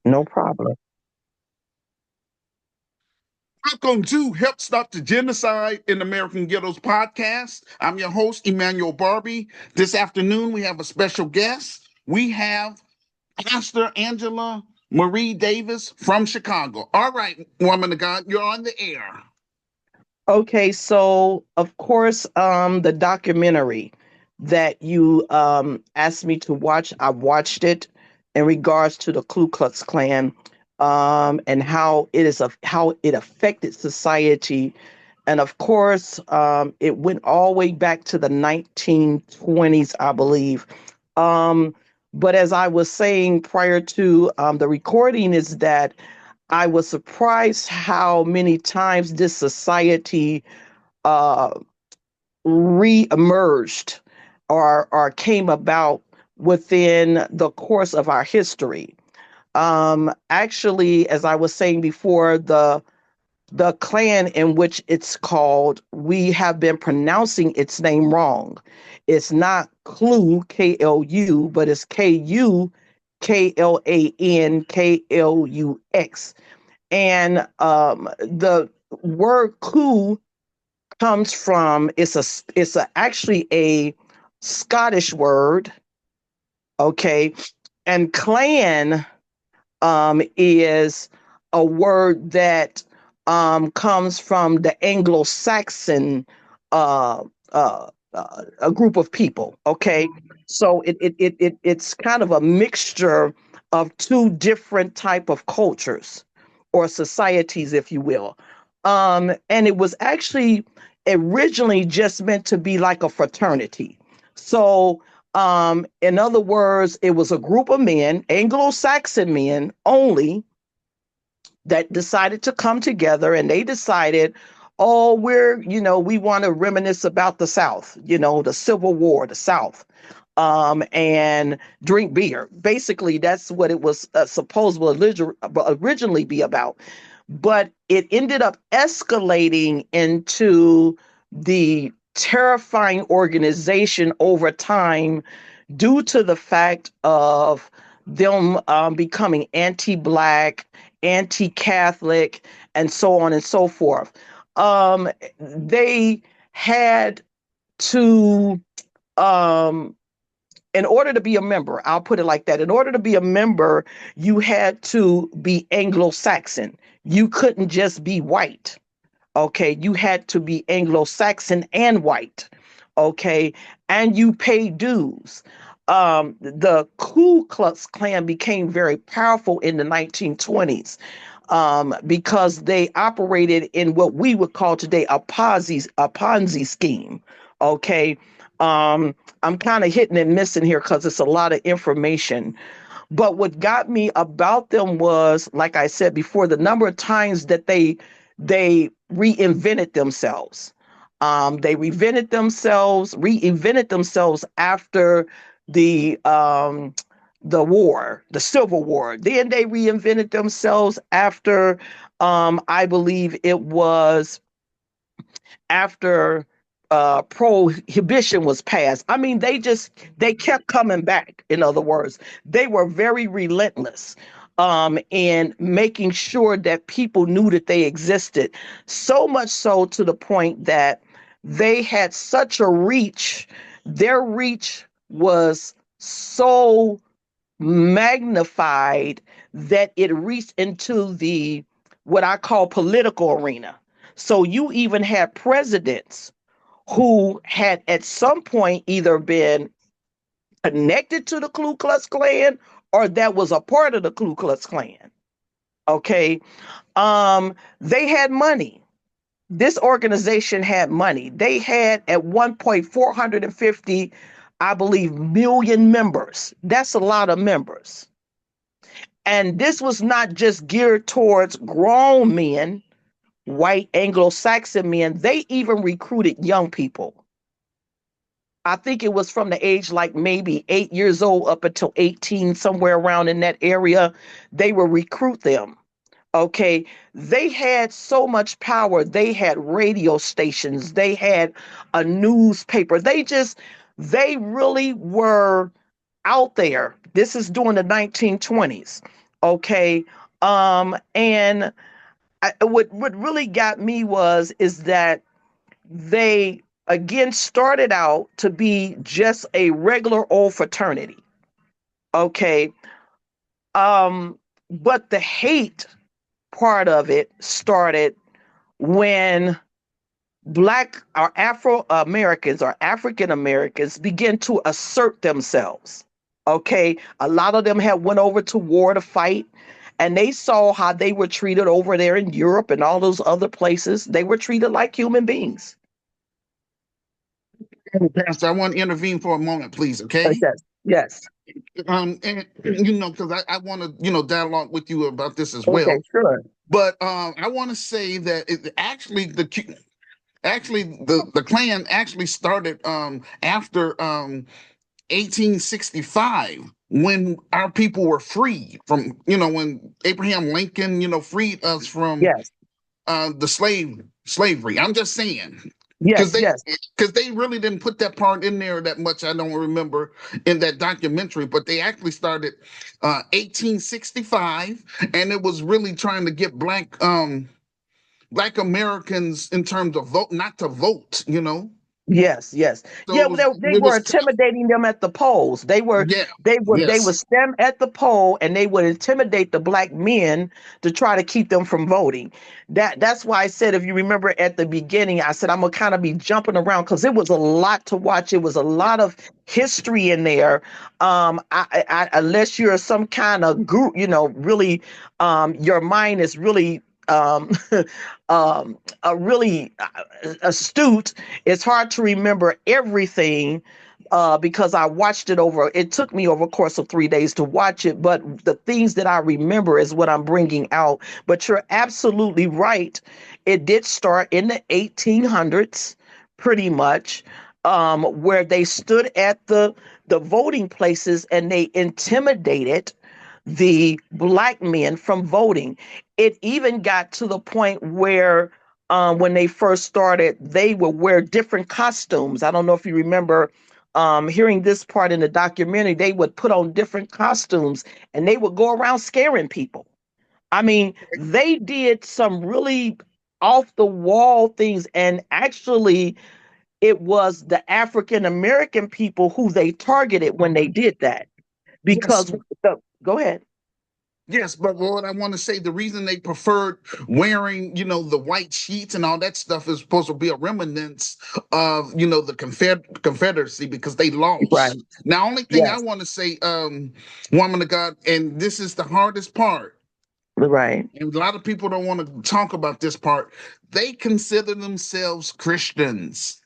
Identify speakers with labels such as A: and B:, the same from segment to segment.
A: No problem.
B: Welcome to Help Stop the Genocide in American Ghettos podcast. I'm your host, Emmanuel Barbie. This afternoon, we have a special guest. We have Pastor Angela Marie Davis from Chicago. All right, woman of God, you're on the air.
A: Okay, so of course, the documentary that you asked me to watch, I watched it in regards to the Ku Klux Klan, and how it affected society. And of course, it went all the way back to the 1920s, I believe. Um, but as I was saying prior to the recording, is that I was surprised how many times this society uh, re-emerged or came about within the course of our history. Actually, as I was saying before, the clan in which it's called, we have been pronouncing its name wrong. It's not Klu, Klux, but it's Klan, Klux. And the word coup comes from, actually a Scottish word, okay? And clan is a word that comes from the Anglo-Saxon uh, a group of people. Okay, so it's kind of a mixture of two different type of cultures or societies, if you will. And it was actually originally just meant to be like a fraternity. So in other words, it was a group of men, Anglo-Saxon men only, that decided to come together, and they decided, oh, we want to reminisce about the South, the Civil War, the South, and drink beer. Basically, that's what it was supposed to originally be about. But it ended up escalating into the terrifying organization over time due to the fact of them becoming anti-Black, anti-Catholic, and so on and so forth. They had to, um, in order to be a member, I'll put it like that. In order to be a member, you had to be Anglo-Saxon. You couldn't just be white. Okay, you had to be Anglo-Saxon and white. Okay, and you pay dues. The Ku Klux Klan became very powerful in the 1920s because they operated in what we would call today a Ponzi scheme. Okay, I'm kind of hitting and missing here because it's a lot of information. But what got me about them was, like I said before, the number of times that they reinvented themselves. Reinvented themselves after the um, the war, the Civil War. Then they reinvented themselves after, I believe it was after prohibition was passed. I mean, they kept coming back. In other words, they were very relentless in making sure that people knew that they existed. So much so to the point that they had such a reach. Their reach was so magnified that it reached into the what I call political arena. So you even had presidents who had at some point either been connected to the Ku Klux Klan or that was a part of the Ku Klux Klan. Okay. They had money. This organization had money. They had at one point 450, I believe, million members. That's a lot of members. And this was not just geared towards grown men, white Anglo-Saxon men. They even recruited young people. I think it was from the age like maybe 8 years old up until 18, somewhere around in that area. They would recruit them. Okay. They had so much power. They had radio stations, they had a newspaper. They really were out there. This is during the 1920s. Okay. And what really got me was is that they again started out to be just a regular old fraternity. Okay. But the hate part of it started when Black or Afro Americans or African Americans begin to assert themselves. Okay, a lot of them had went over to war to fight, and they saw how they were treated over there in Europe and all those other places. They were treated like human beings.
B: Pastor, I want to intervene for a moment, please. Okay.
A: Yes, yes.
B: And because I want to, dialogue with you about this as
A: Okay,
B: well.
A: sure.
B: But I want to say that the Klan actually started after 1865 when our people were freed from, when Abraham Lincoln, freed us from
A: Yes,
B: the slavery. I'm just saying because
A: yes,
B: they
A: yes,
B: because they really didn't put that part in there that much. I don't remember in that documentary, but they actually started 1865, and it was really trying to get black Americans in terms of vote not to vote.
A: yes, yes.
B: So
A: Yeah,
B: it was
A: they
B: it
A: were
B: was
A: intimidating them at the polls.
B: yeah,
A: They
B: yes.
A: would stand at the poll and they would intimidate the black men to try to keep them from voting. That's why I said, if you remember at the beginning, I said I'm gonna kind of be jumping around because it was a lot to watch. It was a lot of history in there. Unless you're some kind of group, really, your mind is really really astute. It's hard to remember everything because I watched it over. It took me over a course of 3 days to watch it, but the things that I remember is what I'm bringing out. But you're absolutely right. It did start in the 1800s, pretty much, where they stood at the voting places and they intimidated the black men from voting. It even got to the point where when they first started, they would wear different costumes. I don't know if you remember hearing this part in the documentary. They would put on different costumes and they would go around scaring people. I mean, they did some really off the wall things. And actually, it was the African American people who they targeted when they did that.
B: Yes,
A: Because go ahead.
B: yes, but what I want to say, the reason they preferred wearing, the white sheets and all that stuff is supposed to be a remnants of, the Confederacy because they
A: Right.
B: lost. Now, only thing I
A: Yes.
B: want to say, woman of God, and this is the hardest part,
A: Right.
B: and a lot of people don't want to talk about this part. They consider themselves Christians.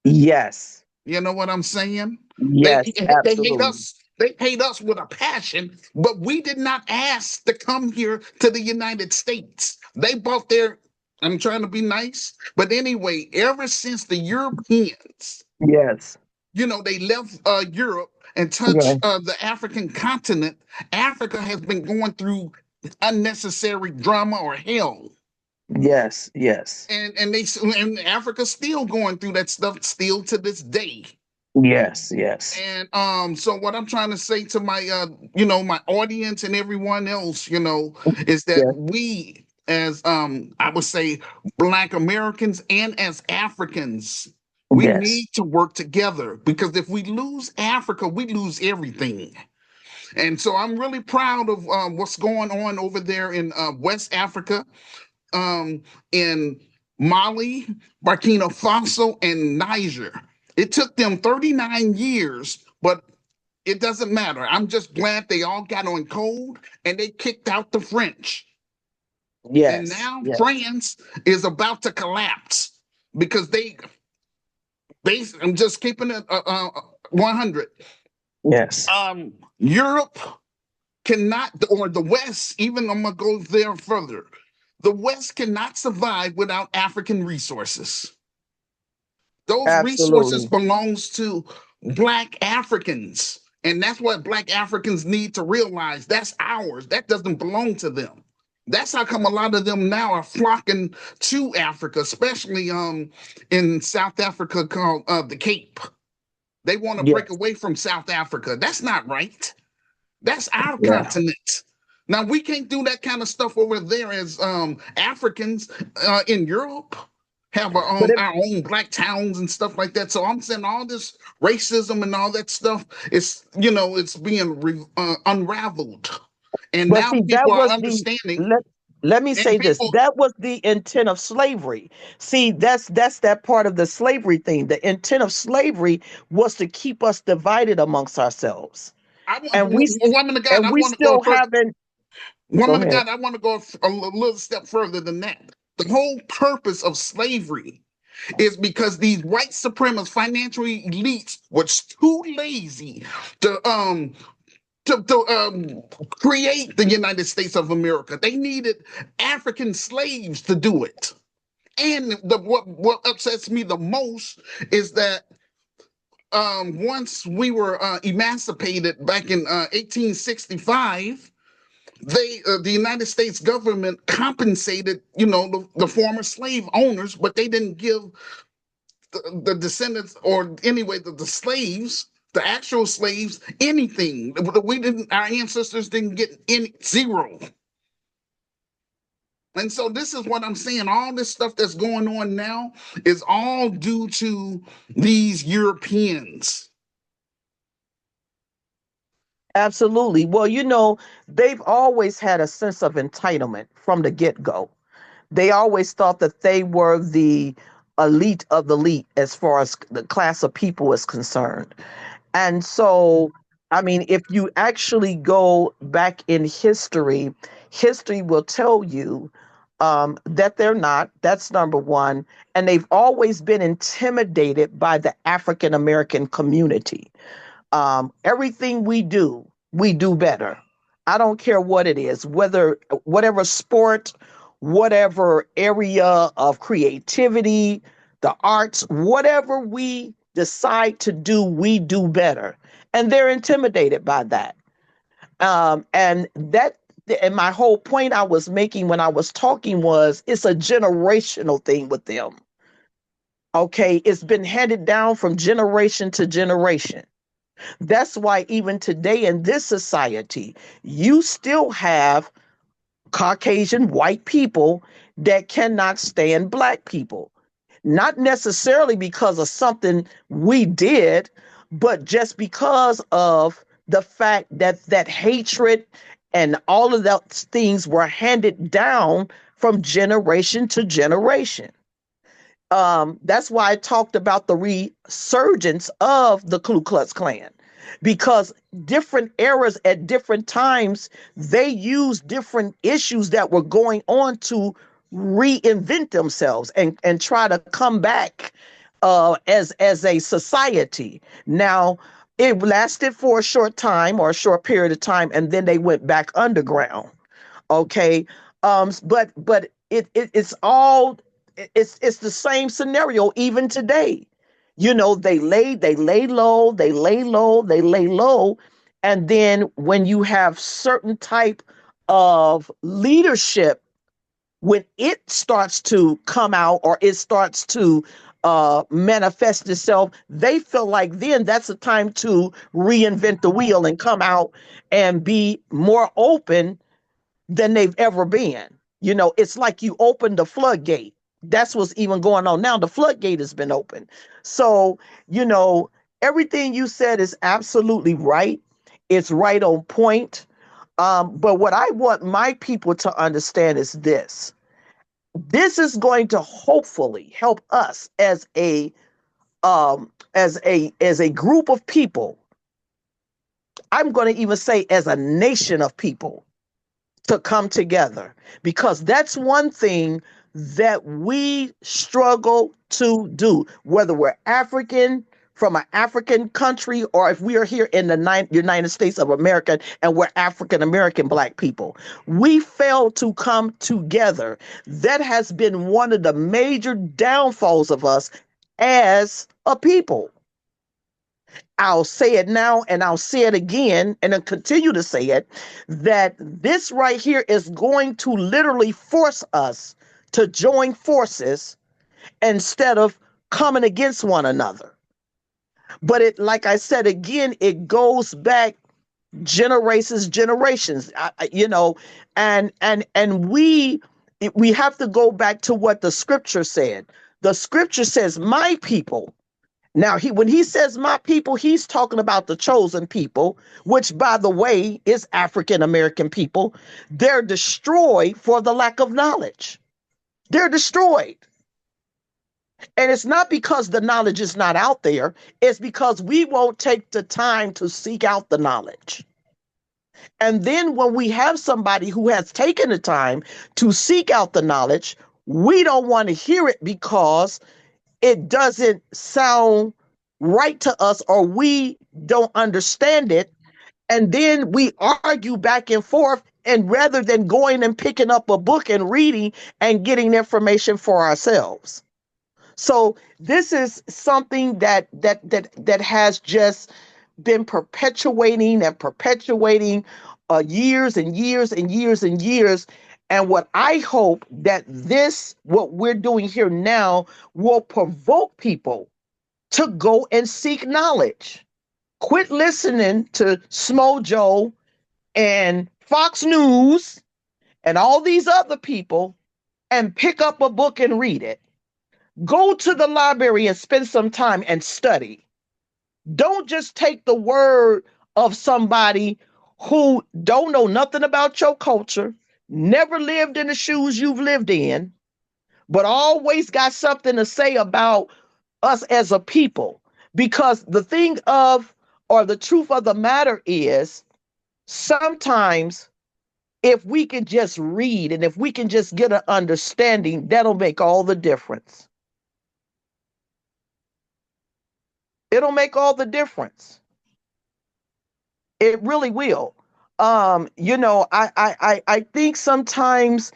A: Yes.
B: You know what I'm saying? They
A: Yes.
B: they hate
A: Absolutely.
B: us. They hate us with a passion, but we did not ask to come here to the United States. They bought their. I'm trying to be nice, but anyway, ever since the Europeans,
A: Yes.
B: they left Europe and touched
A: Right.
B: the African continent, Africa has been going through unnecessary drama or hell.
A: Yes. Yes.
B: And Africa's still going through that stuff still to this day.
A: Yes. Yes.
B: And so what I'm trying to say to my my audience and everyone else, is that
A: Yes.
B: we as I would say black Americans and as Africans, we
A: Yes.
B: need to work together because if we lose Africa, we lose everything. And so I'm really proud of what's going on over there in West Africa, um, in Mali, Burkina Faso, and Niger. It took them 39 years, but it doesn't matter. I'm just glad they all got on code and they kicked out the French. And
A: Yes.
B: now
A: Yes.
B: France is about to collapse because I'm just keeping it 100.
A: Yes.
B: Europe cannot, or the West, even I'm going to go there further. The West cannot survive without African resources. Those resources
A: Absolutely.
B: belongs to black Africans. And that's what black Africans need to realize. That's ours. That doesn't belong to them. That's how come a lot of them now are flocking to Africa, especially in South Africa called the Cape. They want to break
A: Yes.
B: away from South Africa. That's not right. That's our
A: Yeah.
B: continent. Now we can't do that kind of stuff over there as Africans in Europe have
A: But
B: our own black towns and stuff like that. So I'm saying all this racism and all that stuff is, it's being unraveled, and
A: But
B: now
A: see,
B: people
A: that
B: are
A: was the
B: understanding,
A: let me
B: and
A: say this.
B: people.
A: That was the intent of slavery. See, that's that part of the slavery thing. The intent of slavery was to keep us divided amongst ourselves.
B: I want,
A: And we
B: woman of God,
A: and
B: I
A: we
B: want to go
A: still
B: further.
A: haven't go
B: Woman of
A: ahead.
B: God, I want to go a little step further than that. The whole purpose of slavery is because these white supremacist financial elites was too lazy to create the United States of America. They needed African slaves to do it. And what upsets me the most is that once we were emancipated back in 1865, the United States government compensated, the former slave owners, but they didn't give the descendants, or anyway the slaves, the actual slaves, anything. We didn't, our ancestors didn't get any, zero. And so this is what I'm saying. All this stuff that's going on now is all due to these Europeans.
A: Absolutely. Well, they've always had a sense of entitlement from the get-go. They always thought that they were the elite of the elite as far as the class of people is concerned. And so, I mean, if you actually go back in history, history will tell you that they're not. That's number one. And they've always been intimidated by the African American community. Everything we do better. I don't care what it is, whatever sport, whatever area of creativity, the arts, whatever we decide to do, we do better. And they're intimidated by that. And my whole point I was making when I was talking was it's a generational thing with them. Okay. It's been handed down from generation to generation. That's why even today in this society, you still have Caucasian white people that cannot stand black people. Not necessarily because of something we did, but just because of the fact that that hatred and all of those things were handed down from generation to generation. That's why I talked about the resurgence of the Ku Klux Klan, because different eras at different times they used different issues that were going on to reinvent themselves and try to come back as a society. Now it lasted for a short time or a short period of time, and then they went back underground. Okay. But it's all it's the same scenario even today. They lay low, they lay low, they lay low. And then when you have certain type of leadership, when it starts to come out or it starts to manifest itself, they feel like then that's the time to reinvent the wheel and come out and be more open than they've ever been. It's like you opened the floodgate. That's what's even going on now. The floodgate has been opened. So, you know, everything you said is absolutely right. It's right on point. But what I want my people to understand is this. This is going to hopefully help us as a group of people. I'm going to even say as a nation of people to come together, because that's one thing that we struggle to do, whether we're African from an African country or if we are here in the United States of America and we're African American black people. We fail to come together. That has been one of the major downfalls of us as a people. I'll say it now and I'll say it again and then continue to say it, that this right here is going to literally force us to join forces instead of coming against one another. But like I said again, it goes back generations, and we have to go back to what the scripture said. The scripture says, my people. Now, when he says my people, he's talking about the chosen people, which, by the way, is African American people. They're destroyed for the lack of knowledge. They're destroyed. And it's not because the knowledge is not out there, it's because we won't take the time to seek out the knowledge. And then when we have somebody who has taken the time to seek out the knowledge, we don't want to hear it because it doesn't sound right to us, or we don't understand it. And then we argue back and forth. And rather than going and picking up a book and reading and getting information for ourselves. So this is something that has just been perpetuating and perpetuating years and years and years and years. And what I hope that what we're doing here now, will provoke people to go and seek knowledge. Quit listening to Smojo and Fox News and all these other people, and pick up a book and read it. Go to the library and spend some time and study. Don't just take the word of somebody who don't know nothing about your culture, never lived in the shoes you've lived in, but always got something to say about us as a people. Because the truth of the matter is, sometimes if we can just read and if we can just get an understanding, that'll make all the difference. It'll make all the difference. It really will. I think sometimes,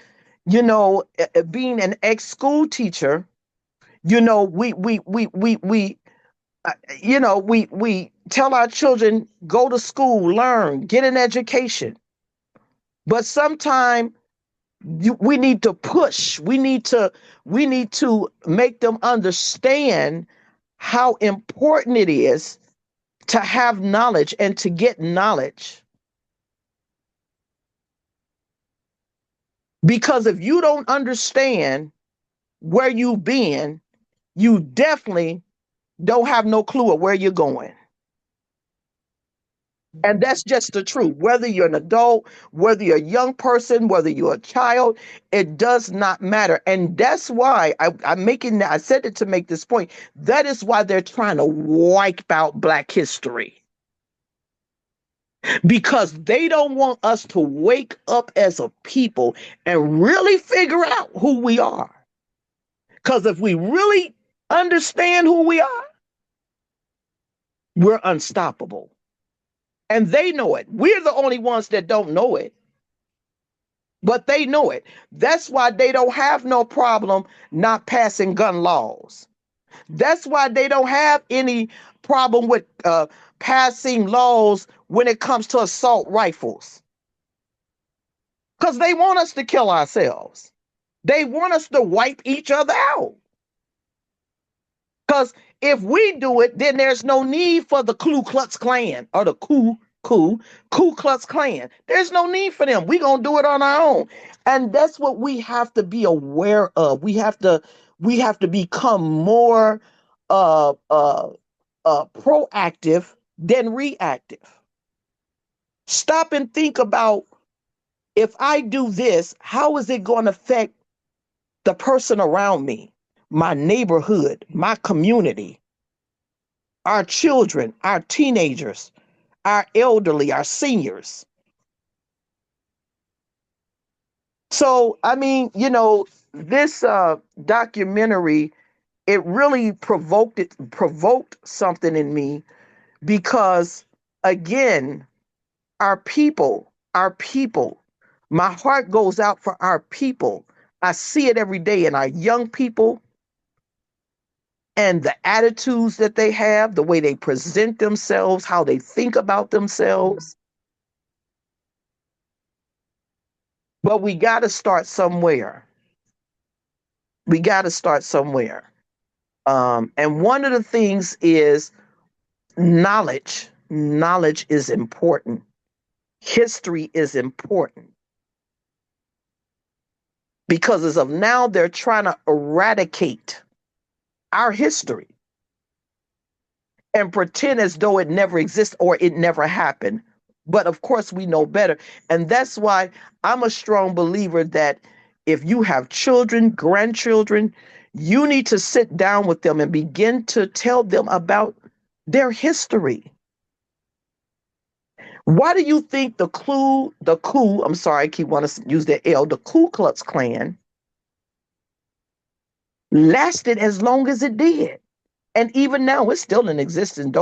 A: being an ex-school teacher, we tell our children, go to school, learn, get an education. But sometimes we need to push. We need to make them understand how important it is to have knowledge and to get knowledge. Because if you don't understand where you've been, you definitely don't have no clue of where you're going. And that's just the truth. Whether you're an adult, whether you're a young person, whether you're a child, it does not matter. And that's why I said it to make this point. That is why they're trying to wipe out Black history. Because they don't want us to wake up as a people and really figure out who we are. Because if we really understand who we are, we're unstoppable. And they know it. We're the only ones that don't know it. But they know it. That's why they don't have no problem not passing gun laws. That's why they don't have any problem with passing laws when it comes to assault rifles. Because they want us to kill ourselves. They want us to wipe each other out. Because if we do it, then there's no need for the Ku Klux Klan or the Ku Klux Klan. There's no need for them. We're gonna do it on our own. And that's what we have to be aware of. We have to become more proactive than reactive. Stop and think about, if I do this, how is it going to affect the person around me, my neighborhood, my community, our children, our teenagers, our elderly, our seniors. So, I mean, this documentary, it really provoked something in me, because again, our people, my heart goes out for our people. I see it every day in our young people and the attitudes that they have, the way they present themselves, how they think about themselves. But we got to start somewhere. We got to start somewhere. And one of the things is knowledge. Knowledge is important. History is important because as of now, they're trying to eradicate our history and pretend as though it never exists or it never happened. But of course, we know better. And that's why I'm a strong believer that if you have children, grandchildren, you need to sit down with them and begin to tell them about their history. Why do you think I'm sorry, I keep wanting to use that L, the Ku Klux Klan lasted as long as it did? And even now, it's still in existence.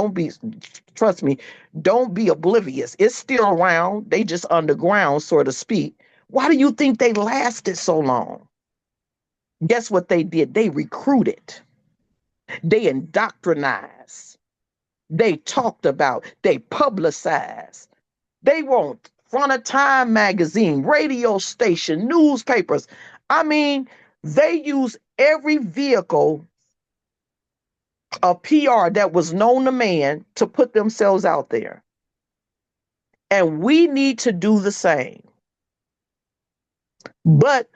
A: Trust me, don't be oblivious. It's still around. They just underground, so to speak. Why do you think they lasted so long? Guess what they did? They recruited, they indoctrinized, they talked about, they publicized. They were on front of Time magazine, radio station, newspapers. I mean, they use every vehicle of PR that was known to man to put themselves out there. And we need to do the same. But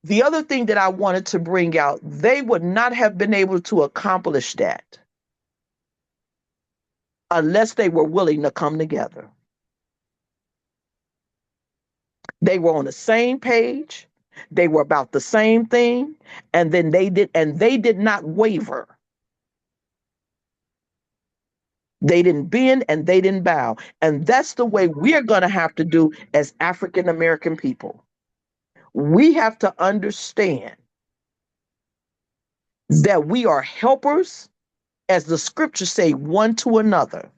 A: the other thing that I wanted to bring out, they would not have been able to accomplish that unless they were willing to come together. They were on the same page, they were about the same thing, and they did not waver. They didn't bend and they didn't bow. And that's the way we're going to have to do as African American people. We have to understand that we are helpers, as the scriptures say, one to another.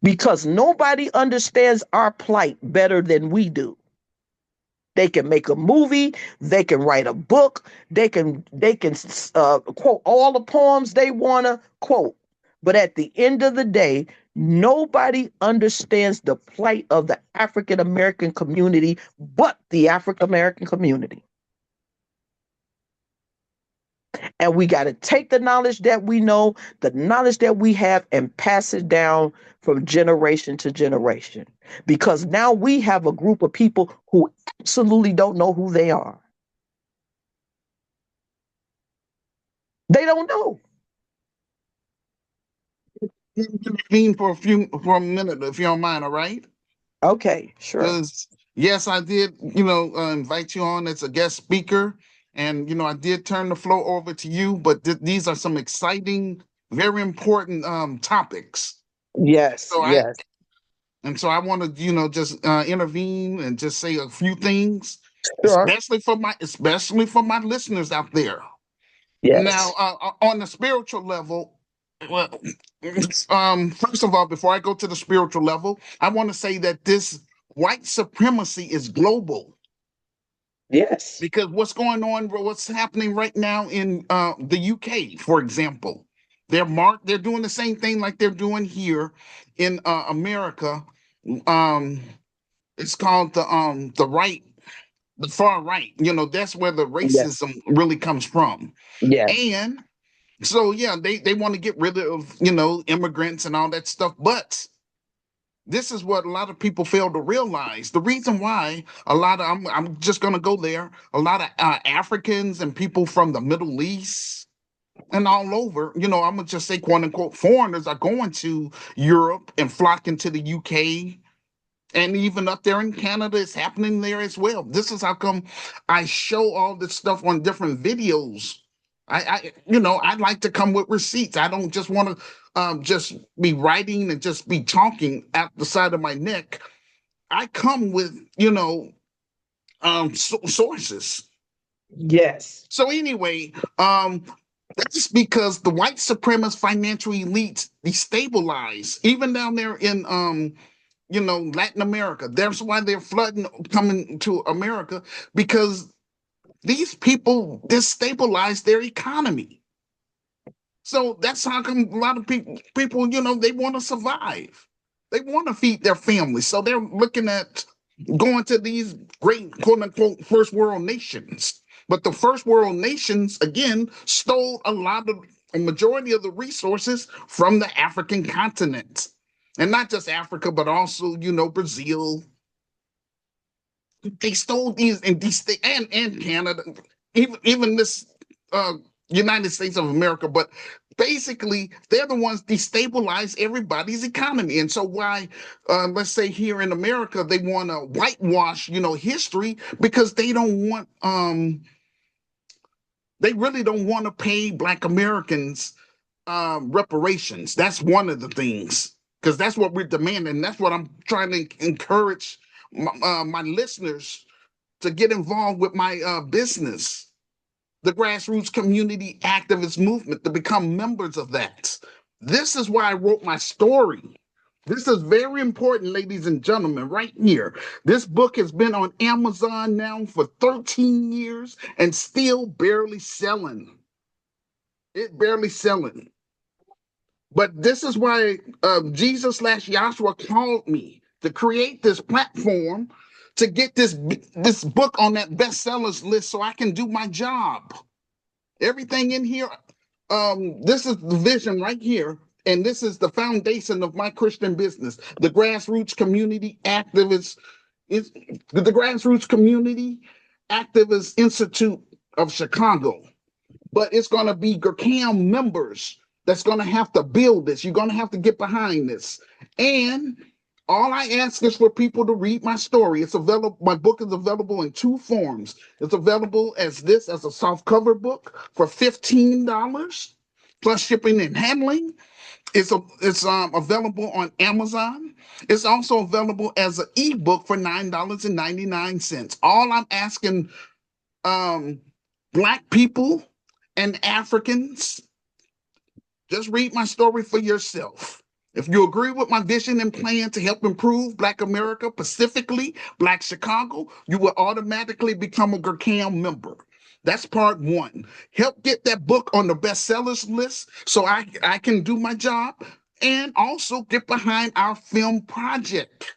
A: Because nobody understands our plight better than we do. They can make a movie, they can write a book, they can quote all the poems they want to quote. But at the end of the day, nobody understands the plight of the African American community but the African American community. And we got to take the knowledge that we know, the knowledge that we have, and pass it down from generation to generation. Because now we have a group of people who absolutely don't know who they are. They don't know.
B: Intervene for a minute, if you don't mind, all right?
A: Okay, sure.
B: Because yes, I did, invite you on as a guest speaker, and I did turn the floor over to you. But these are some exciting, very important topics.
A: Yes,
B: So I
A: yes,
B: and so I want to, just intervene and just say a few things,
A: sure.
B: especially for my listeners out there. Now,
A: Yes,
B: on the spiritual level, well, first of all, before I go to the spiritual level, I want to say that this white supremacy is global
A: yes,
B: because what's happening right now in the UK, for example, they're doing the same thing like they're doing here in America. Um, it's called the far right. That's where the
A: yes,
B: racism really comes from,
A: yes,
B: and so yeah, they want to get rid of immigrants and all that stuff, but this is what a lot of people fail to realize. The reason why I'm just going to go there. A lot of Africans and people from the Middle East and all over, I'm gonna just say quote unquote foreigners are going to Europe and flocking to the UK, and even up there in Canada, it's happening there as well. This is how come I show all this stuff on different videos. I'd like to come with receipts. I don't just want to just be writing and just be talking out the side of my neck. I come with, sources.
A: yes,
B: So anyway, that's because the white supremacist financial elites destabilize even down there in Latin America. That's why they're flooding coming to America, because these people destabilize their economy. So that's how come a lot of people, they want to survive. They want to feed their families. So they're looking at going to these great quote unquote first world nations. But the first world nations, again, stole a majority of the resources from the African continent. and not just Africa, but also, Brazil. They stole these in these states and Canada, even this uh, United States of America. But basically, they're the ones destabilize everybody's economy. And so why, let's say here in America, they want to whitewash, history because they really don't want to pay Black Americans reparations. That's one of the things, because that's what we're demanding. That's what I'm trying to encourage my listeners to get involved with my business, the grassroots community activist movement, to become members of that. This is why I wrote my story. This is very important, ladies and gentlemen, right here. This book has been on Amazon now for 13 years and still barely selling. It barely selling. But this is why Jesus/Yahshua called me to create this platform to get this book on that bestsellers list so I can do my job. Everything in here, this is the vision right here, and this is the foundation of my Christian business, the Grassroots Community Activists, the Grassroots Community Activist Institute of Chicago. But it's going to be GRCAM members that's going to have to build this. You're going to have to get behind this. And all I ask is for people to read my story. It's available. My book is available in two forms. It's available as a soft cover book for $15 plus shipping and handling. It's available on Amazon. It's also available as an ebook for $9.99. All I'm asking um, Black people and Africans, just read my story for yourself. If you agree with my vision and plan to help improve Black America, specifically Black Chicago, you will automatically become a GRCAM member. That's part one. Help get that book on the bestsellers list so I can do my job, and also get behind our film project.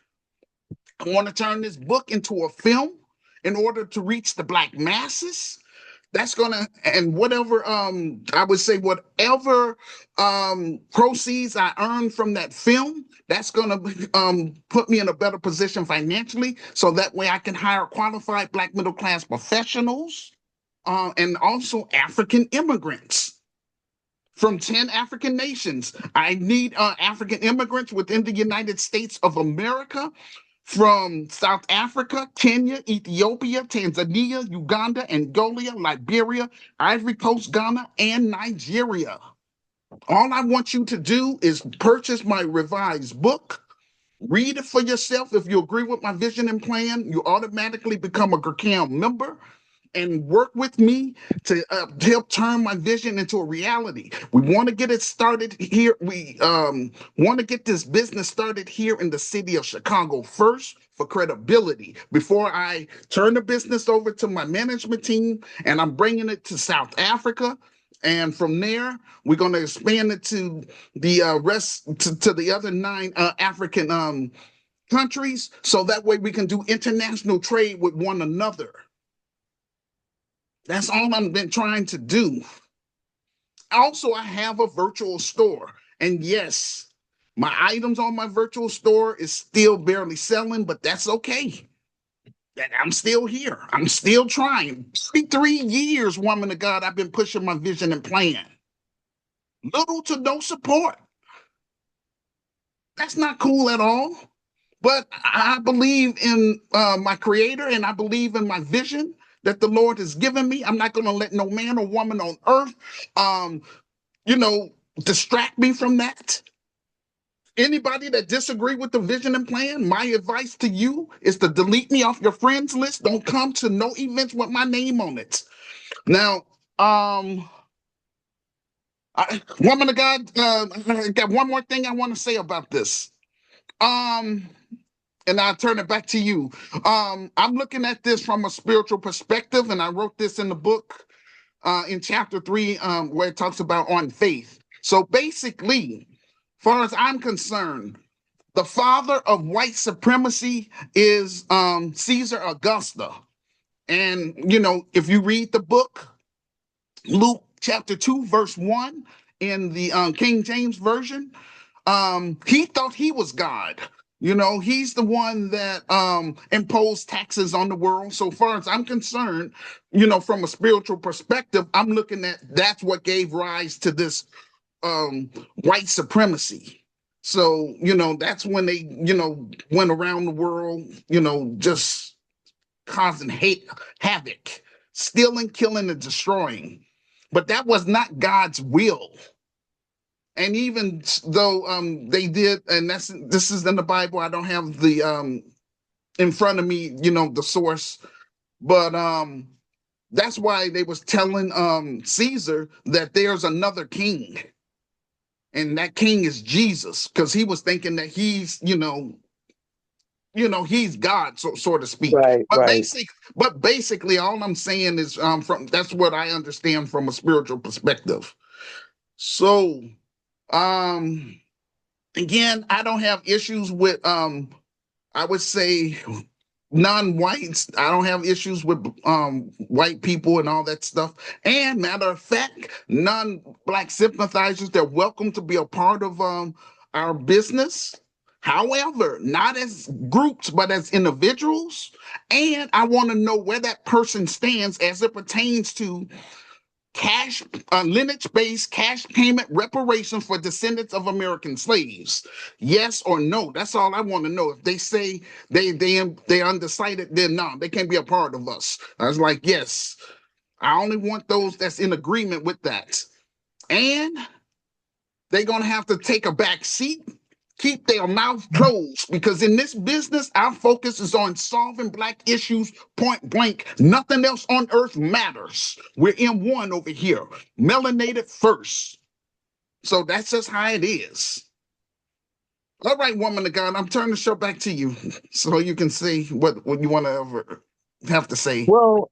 B: I want to turn this book into a film in order to reach the Black masses. That's gonna, and whatever I would say, whatever proceeds I earn from that film, that's gonna put me in a better position financially, so that way I can hire qualified Black middle class professionals, and also African immigrants from 10 African nations. I need African immigrants within the United States of America, from South Africa, Kenya, Ethiopia, Tanzania, Uganda, Angola, Liberia, Ivory Coast, Ghana, and Nigeria. All I want you to do is purchase my revised book. Read it for yourself. If you agree with my vision and plan, you automatically become a GRCAM member and work with me to help turn my vision into a reality. We want to get it started here. We want to get this business started here in the city of Chicago first, for credibility, before I turn the business over to my management team and I'm bringing it to South Africa. And from there, we're going to expand it to the rest, to the other 9 African countries, so that way we can do international trade with one another. That's all I've been trying to do. Also, I have a virtual store. And yes, my items on my virtual store is still barely selling, but that's okay. I'm still here. I'm still trying. 3 years, woman of God, I've been pushing my vision and plan. Little to no support. That's not cool at all. But I believe in my creator, and I believe in my vision that the Lord has given me. I'm not going to let no man or woman on earth, um, you know, distract me from that. Anybody that disagree with the vision and plan, my advice to you is to delete me off your friends list. Don't come to no events with my name on it. Now, woman of God, I got one more thing I want to say about this. Um, and I'll turn it back to you. I'm looking at this from a spiritual perspective, and I wrote this in the book in chapter 3, where it talks about on faith. So basically, far as I'm concerned, the father of white supremacy is Caesar Augusta. And, if you read the book, Luke chapter 2, verse 1, in the King James Version, he thought he was God. He's the one that imposed taxes on the world. So far as I'm concerned, from a spiritual perspective, I'm looking at that's what gave rise to this white supremacy. So, that's when they, went around the world, just causing havoc, stealing, killing, and destroying. But that was not God's will. And even though they did, and this is in the Bible, I don't have the in front of me, the source, but that's why they was telling Caesar that there's another king, and that king is Jesus, because he was thinking that he's God, so to speak.
A: Right, right.
B: But basically, all I'm saying is from that's what I understand from a spiritual perspective. So um again, I don't have issues with I would say non-whites. I don't have issues with white people and all that stuff. And matter of fact, non-black sympathizers, they're welcome to be a part of our business. However, not as groups, but as individuals. And I want to know where that person stands as it pertains to cash lineage-based cash payment reparations for descendants of American slaves. Yes or no? That's all I want to know. If they say they undecided, then no, they can't be a part of us. I was like, yes, I only want those that's in agreement with that. And they're gonna have to take a back seat, keep their mouth closed, because in this business, our focus is on solving black issues point blank. Nothing else on earth matters. We're in one over here, melanated first. So that's just how it is. All right, woman of God, I'm turning the show back to you so you can see what you want to ever have to say.
A: Well,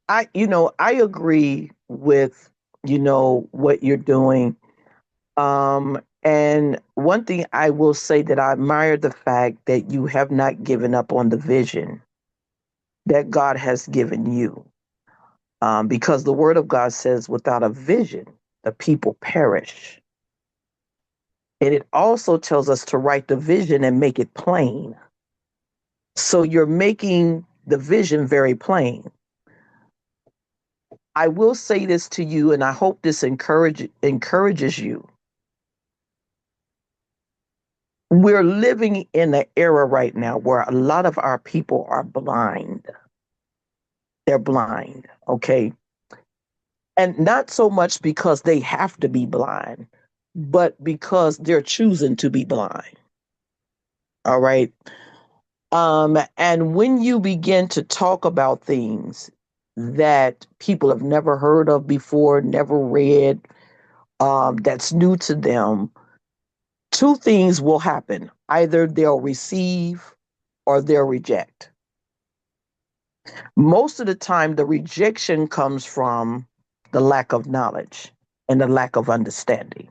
A: I agree with, what you're doing. And one thing I will say that I admire the fact that you have not given up on the vision that God has given you. Because the word of God says, without a vision, the people perish. And it also tells us to write the vision and make it plain. So you're making the vision very plain. I will say this to you, and I hope this encourages you. We're living in an era right now where a lot of our people are blind. They're blind, okay? And not so much because they have to be blind, but because they're choosing to be blind. All right. And when you begin to talk about things that people have never heard of before, never read, that's new to them, two things will happen. Either they'll receive or they'll reject. Most of the time, the rejection comes from the lack of knowledge and the lack of understanding.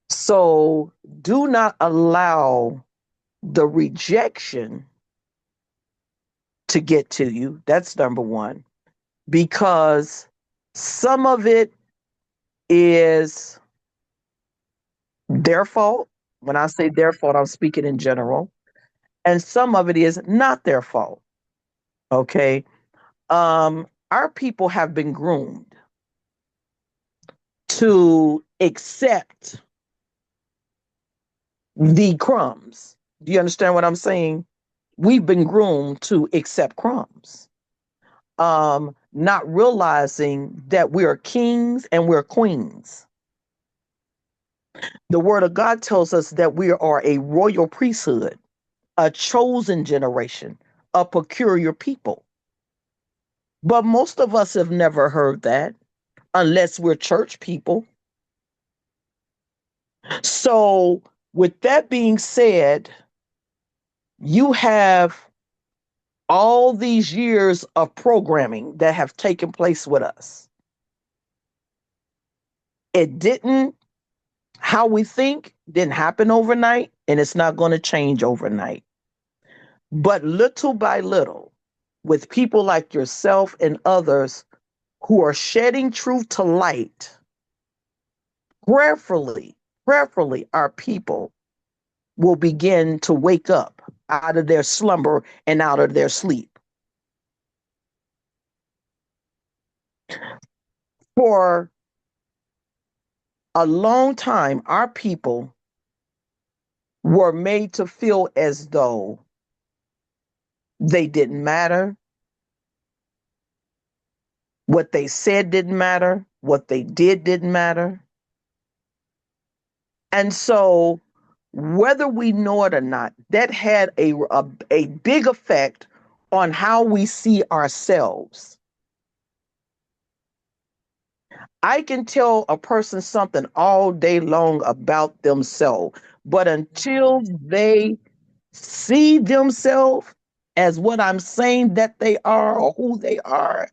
A: So do not allow the rejection to get to you. That's number one, because some of it is their fault. When I say their fault, I'm speaking in general. And some of it is not their fault. Okay. Our people have been groomed to accept the crumbs. Do you understand what I'm saying? We've been groomed to accept crumbs, not realizing that we are kings and we're queens. The word of God tells us that we are a royal priesthood, a chosen generation, a peculiar people. But most of us have never heard that unless we're church people. So, with that being said, you have all these years of programming that have taken place with us. It didn't, how we think didn't happen overnight, and it's not going to change overnight. But little by little, with people like yourself and others who are shedding truth to light prayerfully, prayerfully our people will begin to wake up out of their slumber and out of their sleep. For a long time, our people were made to feel as though they didn't matter, what they said didn't matter, what they did didn't matter. And so, whether we know it or not, that had a big effect on how we see ourselves. I can tell a person something all day long about themselves, but until they see themselves as what I'm saying that they are or who they are,